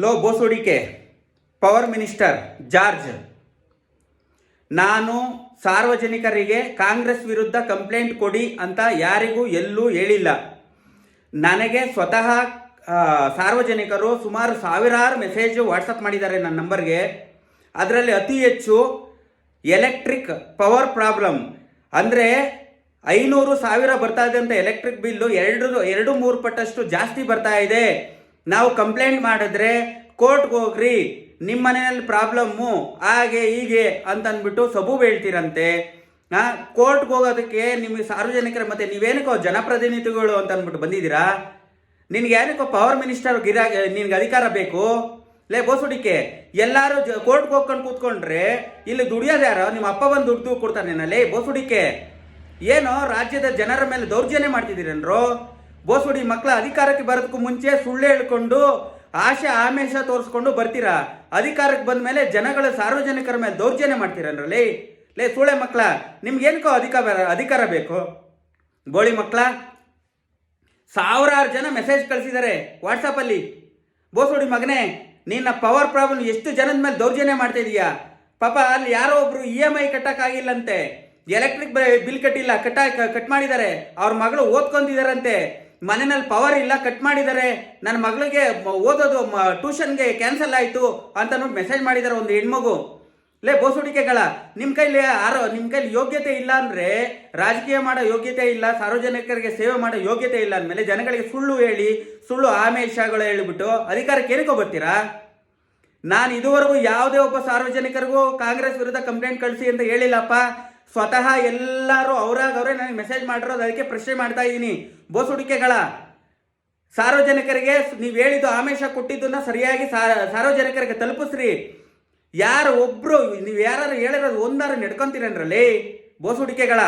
Low ಬೋಸುಡಿಕೆ power minister George, ನಾನು ಸಾರ್ವಜನಿಕರಿಗೆ ಕಾಂಗ್ರೆಸ್ ವಿರುದ್ಧ ಕಂಪ್ಲೇಂಟ್ ಕೊಡಿ ಅಂತ ಯಾರಿಗೂ ಎಲ್ಲೂ ಹೇಳಿಲ್ಲ. ನನಗೆ ಸ್ವತಃ ಸಾರ್ವಜನಿಕರು ಸುಮಾರು ಸಾವಿರಾರು ಮೆಸೇಜ್ ವಾಟ್ಸಪ್ ಮಾಡಿದ್ದಾರೆ ನನ್ನ ನಂಬರ್ಗೆ. ಅದರಲ್ಲಿ ಅತಿ ಹೆಚ್ಚು ಎಲೆಕ್ಟ್ರಿಕ್ ಪವರ್ ಪ್ರಾಬ್ಲಮ್ ಅಂದರೆ 500,000 ಬರ್ತಾ ಇದೆ ಅಂತ ಎಲೆಕ್ಟ್ರಿಕ್ ಬಿಲ್ಲು 2-3 ಪಟ್ಟಷ್ಟು ಜಾಸ್ತಿ ಬರ್ತಾ ಇದೆ. ನಾವು ಕಂಪ್ಲೇಂಟ್ ಮಾಡಿದ್ರೆ ಕೋರ್ಟ್ಗೆ ಹೋಗ್ರಿ, ನಿಮ್ಮ ಮನೆಯಲ್ಲಿ ಪ್ರಾಬ್ಲಮ್ಮು ಹಾಗೆ ಹೀಗೆ ಅಂತಂದ್ಬಿಟ್ಟು ಸಬೂಬು ಹೇಳ್ತೀರಂತೆ. ಕೋರ್ಟ್ಗೆ ಹೋಗೋದಕ್ಕೆ ನಿಮಗೆ ಸಾರ್ವಜನಿಕರ ಮತ್ತೆ ನೀವೇನಕ್ಕೋ ಜನಪ್ರತಿನಿಧಿಗಳು ಅಂತ ಅಂದ್ಬಿಟ್ಟು ಬಂದಿದ್ದೀರಾ? ನಿನ್ಗೆ ಏನಕ್ಕೋ ಪವರ್ ಮಿನಿಸ್ಟರ್ ನಿನ್ಗೆ ಅಧಿಕಾರ ಬೇಕು? ಲೇ ಬೋಸುಡಿಕೆ, ಎಲ್ಲರೂ ಕೋರ್ಟ್ಗೆ ಹೋಗ್ಕೊಂಡು ಕೂತ್ಕೊಂಡ್ರೆ ಇಲ್ಲಿ ದುಡಿಯೋದು ಯಾರೋ? ನಿಮ್ಮ ಅಪ್ಪ ಬಂದು ದುಡ್ಡು ಕೊಡ್ತಾನೆ. ಲೇ ಬೋಸುಡಿಕೆ, ಏನೋ ರಾಜ್ಯದ ಜನರ ಮೇಲೆ ದೌರ್ಜನ್ಯ ಮಾಡ್ತಿದ್ದೀರೇನ್ರೋ? ಬೋಸುಡಿ ಮಕ್ಕಳ ಅಧಿಕಾರಕ್ಕೆ ಬರೋದಕ್ಕೂ ಮುಂಚೆ ಸುಳ್ಳು ಹೇಳ್ಕೊಂಡು ಆಶೆ ಆಮೇಶ ತೋರಿಸ್ಕೊಂಡು ಬರ್ತೀರಾ. ಅಧಿಕಾರಕ್ಕೆ ಬಂದ ಮೇಲೆ ಜನಗಳ ಸಾರ್ವಜನಿಕರ ಮೇಲೆ ದೌರ್ಜನ್ಯ ಮಾಡ್ತೀರನ್ರಲ್ಲಿ. ಲೇ ಸುಳ್ಳೆ ಮಕ್ಕಳ, ನಿಮ್ಗೇನಕ್ಕೋ ಅಧಿಕಾರ ಬೇಕು? ಬೋಳಿ ಮಕ್ಕಳ, ಸಾವಿರಾರು ಜನ ಮೆಸೇಜ್ ಕಳಿಸಿದ್ದಾರೆ ವಾಟ್ಸಪ್ಪಲ್ಲಿ. ಬೋಸುಡಿ ಮಗನೇ, ನಿನ್ನ ಪವರ್ ಪ್ರಾಬ್ಲಮ್ ಎಷ್ಟು ಜನದ ಮೇಲೆ ದೌರ್ಜನ್ಯ ಮಾಡ್ತಾ ಇದೀಯಾ? ಪಾಪ ಅಲ್ಲಿ ಯಾರೋ ಒಬ್ರು EMI ಕಟ್ಟಕ್ಕಾಗಿಲ್ಲಂತೆ, ಎಲೆಕ್ಟ್ರಿಕ್ ಬಿಲ್ ಕಟ್ಟಿಲ್ಲ, ಕಟ್ ಮಾಡಿದ್ದಾರೆ. ಅವ್ರ ಮಗಳು ಓದ್ಕೊಂಡಿದಾರಂತೆ, ಮನೆಯಲ್ಲಿ ಪವರ್ ಇಲ್ಲ, ಕಟ್ ಮಾಡಿದ್ದಾರೆ. ನನ್ನ ಮಗಳಿಗೆ ಓದೋದು ಟ್ಯೂಷನ್ಗೆ ಕ್ಯಾನ್ಸಲ್ ಆಯಿತು ಅಂತ ನೋಡಿ ಮೆಸೇಜ್ ಮಾಡಿದ್ದಾರೆ ಒಂದು ಹೆಣ್ಮಗು. ಲೇ ಬೋಸುಡಿಕೆಗಳ, ನಿಮ್ಮ ಕೈಲಿ ಯೋಗ್ಯತೆ ಇಲ್ಲ ಅಂದರೆ, ರಾಜಕೀಯ ಮಾಡೋ ಯೋಗ್ಯತೆ ಇಲ್ಲ, ಸಾರ್ವಜನಿಕರಿಗೆ ಸೇವೆ ಮಾಡೋ ಯೋಗ್ಯತೆ ಇಲ್ಲ ಅಂದಮೇಲೆ ಜನಗಳಿಗೆ ಸುಳ್ಳು ಹೇಳಿ, ಸುಳ್ಳು ಆಮೇಶಗಳು ಹೇಳಿಬಿಟ್ಟು ಅಧಿಕಾರಕ್ಕೆ ಏನಕ್ಕೋ ಬರ್ತೀರಾ? ನಾನು ಇದುವರೆಗೂ ಯಾವುದೇ ಒಬ್ಬ ಸಾರ್ವಜನಿಕರಿಗೂ ಕಾಂಗ್ರೆಸ್ ವಿರುದ್ಧ ಕಂಪ್ಲೇಂಟ್ ಕಳಿಸಿ ಅಂತ ಹೇಳಿಲ್ಲಪ್ಪ. ಸ್ವತಃ ಎಲ್ಲರೂ ಅವರೇ ನನಗೆ ಮೆಸೇಜ್ ಮಾಡಿರೋದು, ಅದಕ್ಕೆ ಪ್ರಶ್ನೆ ಮಾಡ್ತಾ ಇದ್ದೀನಿ. ಬೋಸುಡಿಕೆಗಳ, ಸಾರ್ವಜನಿಕರಿಗೆ ನೀವು ಹೇಳಿದ್ದು ಆಮೇಶ ಕೊಟ್ಟಿದ್ದನ್ನ ಸರಿಯಾಗಿ ಸಾರ್ವಜನಿಕರಿಗೆ ತಲುಪಿಸ್ರಿ. ಯಾರು ಒಬ್ರು ನೀವು ಯಾರು ಹೇಳಿರೋದು ಒಂದಾರು ನಡ್ಕೊಂತೀರನ್ರಲ್ಲಿ ಬೋಸುಡಿಕೆಗಳ.